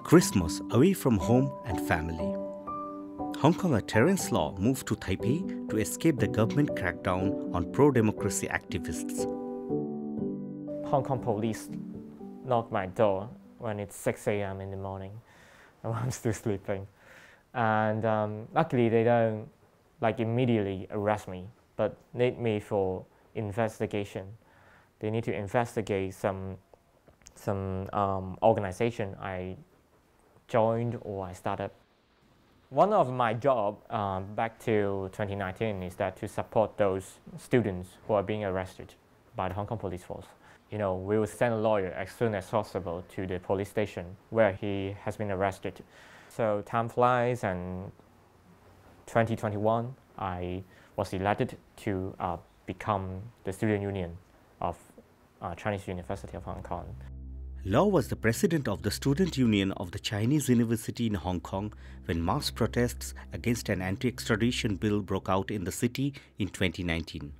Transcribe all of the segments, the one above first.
Christmas away from home and family. Hong Konger Terrence Law moved to Taipei to escape the government crackdown on pro-democracy activists. Hong Kong police knocked my door when it's 6 a.m. in the morning and I'm still sleeping. And luckily they don't immediately arrest me, but need me for investigation. They need to investigate some organization I joined or I started. One of my job back to 2019 is that to support those students who are being arrested by the Hong Kong police force. We will send a lawyer as soon as possible to the police station where he has been arrested. So time flies, and 2021 I was elected to become the student union of Chinese University of Hong Kong. Law was the president of the Student Union of the Chinese University in Hong Kong when mass protests against an anti-extradition bill broke out in the city in 2019.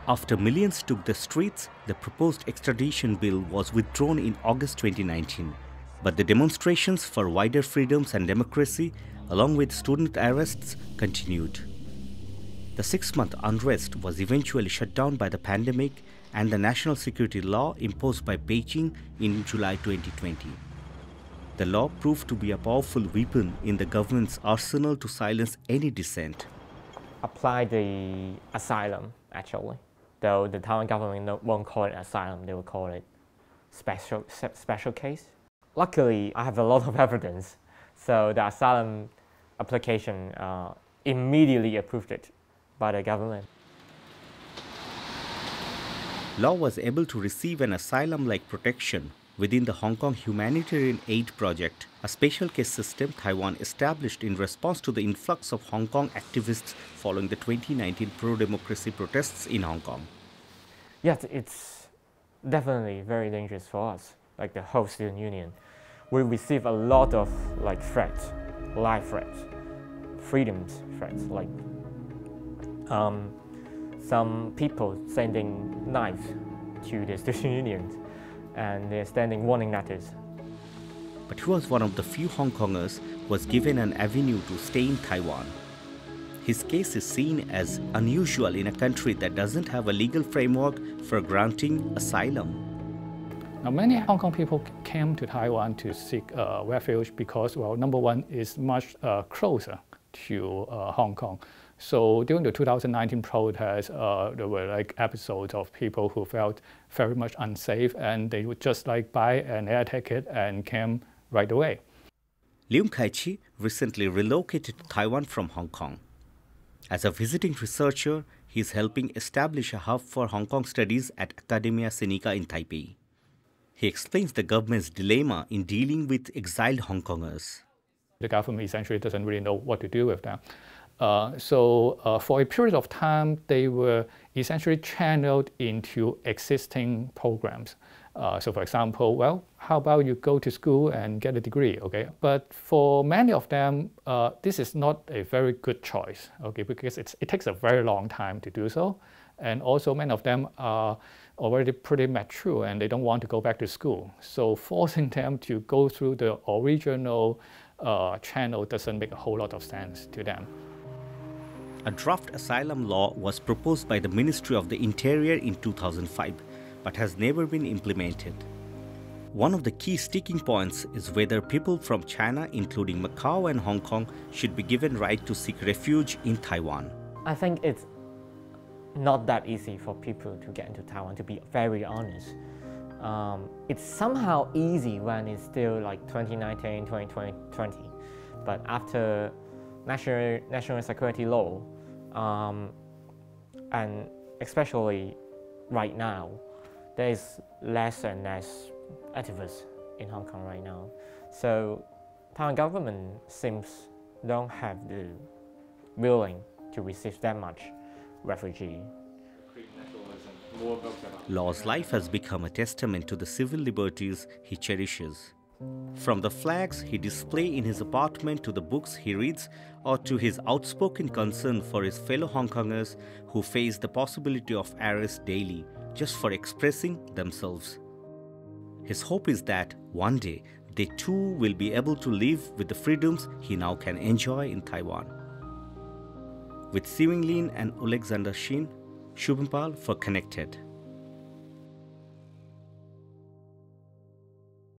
After millions took the streets, the proposed extradition bill was withdrawn in August 2019. But the demonstrations for wider freedoms and democracy, along with student arrests, continued. The 6-month unrest was eventually shut down by the pandemic and the national security law imposed by Beijing in July 2020. The law proved to be a powerful weapon in the government's arsenal to silence any dissent. Apply the asylum, actually. Though the Taiwan government won't call it asylum, they will call it special case. Luckily, I have a lot of evidence, so the asylum application immediately approved it by the government. Law was able to receive an asylum-like protection within the Hong Kong Humanitarian Aid Project, a special case system Taiwan established in response to the influx of Hong Kong activists following the 2019 pro-democracy protests in Hong Kong. Yes, it's definitely very dangerous for us, like the whole student union. We receive a lot of threats, life threats, freedoms threats, some people sending knives to the student unions, and they're sending warning letters. But he was one of the few Hong Kongers who was given an avenue to stay in Taiwan. His case is seen as unusual in a country that doesn't have a legal framework for granting asylum. Now, many Hong Kong people came to Taiwan to seek refuge because, well, number one, is much closer to Hong Kong. So during the 2019 protests, there were episodes of people who felt very much unsafe, and they would just buy an air ticket and came right away. Leung Kai-chi recently relocated to Taiwan from Hong Kong. As a visiting researcher, he is helping establish a hub for Hong Kong studies at Academia Sinica in Taipei. He explains the government's dilemma in dealing with exiled Hong Kongers. The government essentially doesn't really know what to do with them. So for a period of time, they were essentially channeled into existing programs. So for example, well, how about you go to school and get a degree, okay? But for many of them, this is not a very good choice, okay? Because it takes a very long time to do so. And also many of them are already pretty mature and they don't want to go back to school. So forcing them to go through the original channel doesn't make a whole lot of sense to them. A draft asylum law was proposed by the Ministry of the Interior in 2005, but has never been implemented. One of the key sticking points is whether people from China, including Macau and Hong Kong, should be given right to seek refuge in Taiwan. I think it's not that easy for people to get into Taiwan, to be very honest. It's somehow easy when it's still 2019, 2020, but after national security law, and especially right now, there is less and less activists in Hong Kong right now. So Taiwan government seems don't have the willing to receive that much refugee. Law's life has become a testament to the civil liberties he cherishes. From the flags he displays in his apartment to the books he reads, or to his outspoken concern for his fellow Hong Kongers who face the possibility of arrest daily just for expressing themselves. His hope is that one day they too will be able to live with the freedoms he now can enjoy in Taiwan. With Siwing Lin and Alexander Shin, Shubhampal for Connected.